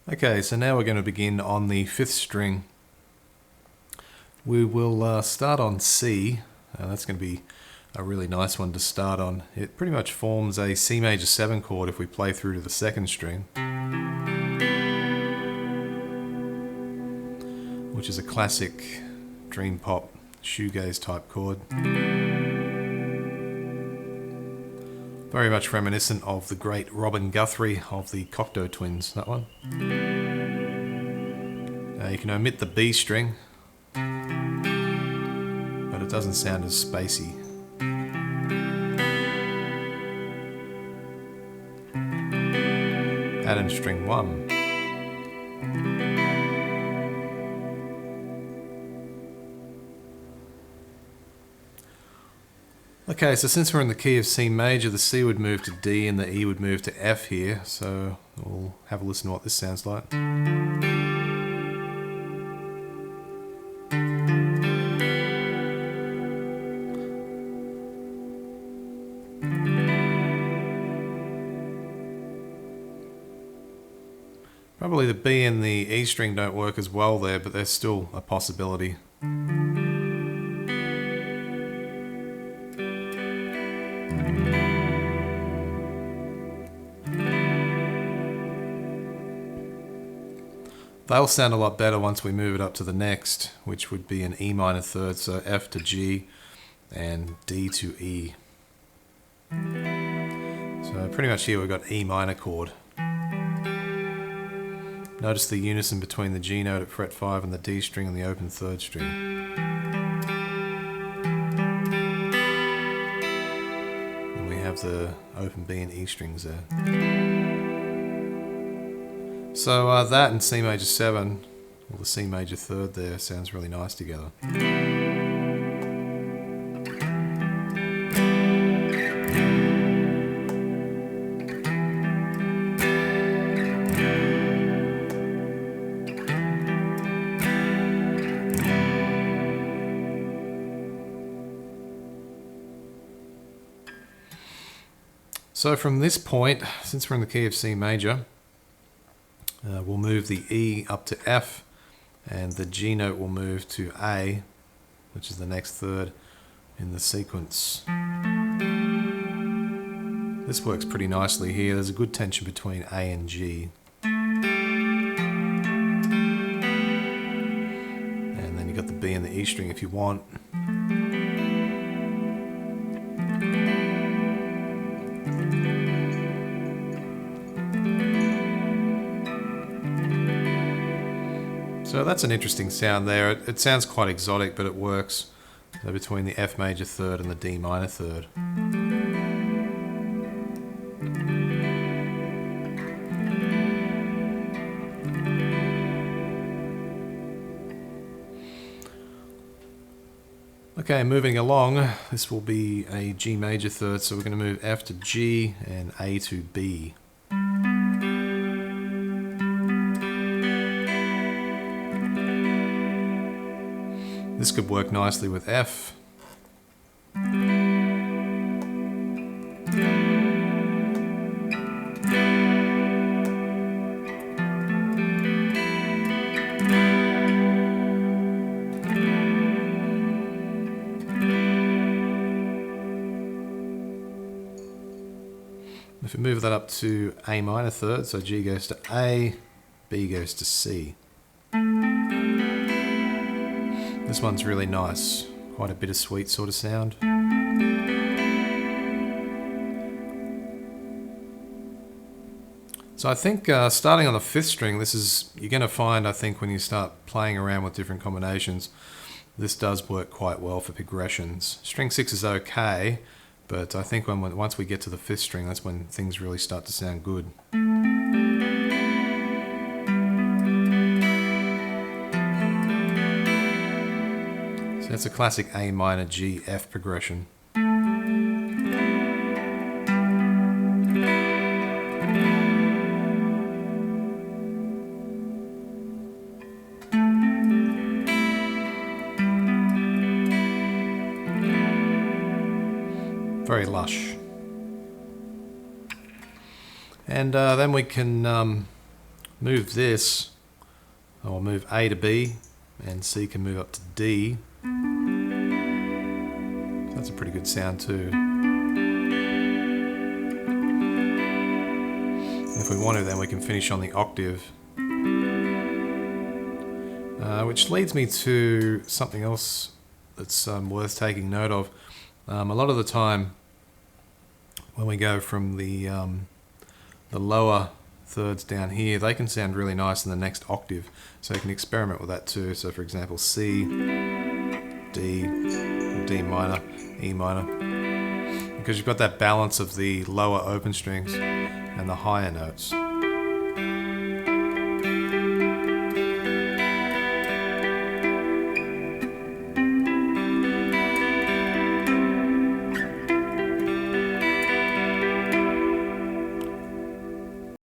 Okay, so now we're going to begin on the 5th string. We will start on C. That's going to be a really nice one to start on. It pretty much forms a C major 7 chord if we play through to the 2nd string, which is a classic dream pop shoegaze type chord. Very much reminiscent of the great Robin Guthrie of the Cocteau Twins, that one. You can omit the B string, but it doesn't sound as spacey. Add in string 1. Okay, so since we're in the key of C major, the C would move to D and the E would move to F here, so we'll have a listen to what this sounds like. Probably the B and the E string don't work as well there, but there's still a possibility. They'll sound a lot better once we move it up to the next, which would be an E minor third, so F to G and D to E. So pretty much here we've got E minor chord. Notice the unison between the G note at fret 5 and the D string and the open 3rd string. And we have the open B and E strings there. So that and C major 7, or the C major 3rd there, sounds really nice together. So from this point, since we're in the key of C major, we'll move the E up to F, and the G note will move to A, which is the next third in the sequence. This works pretty nicely here. There's a good tension between A and G. And then you've got the B and the E string if you want. So that's an interesting sound there. It sounds quite exotic, but it works. So between the F major 3rd and the D minor 3rd. Okay, moving along, this will be a G major 3rd, so we're going to move F to G and A to B. This could work nicely with F. If we move that up to A minor 3rd, so G goes to A, B goes to C. This one's really nice, quite a bittersweet sort of sound. So I think starting on the 5th string, you're going to find, I think, when you start playing around with different combinations, this does work quite well for progressions. String 6 is okay, but I think once we get to the 5th string, that's when things really start to sound good. So that's a classic A minor G F progression. Very lush. And then we can move this, or move A to B, and C can move up to D. That's a pretty good sound too. If we want to, then we can finish on the octave. Which leads me to something else that's worth taking note of. A lot of the time, when we go from the lower thirds down here, they can sound really nice in the next octave. So you can experiment with that too. So for example, C, D, D minor, E minor. Because you've got that balance of the lower open strings and the higher notes.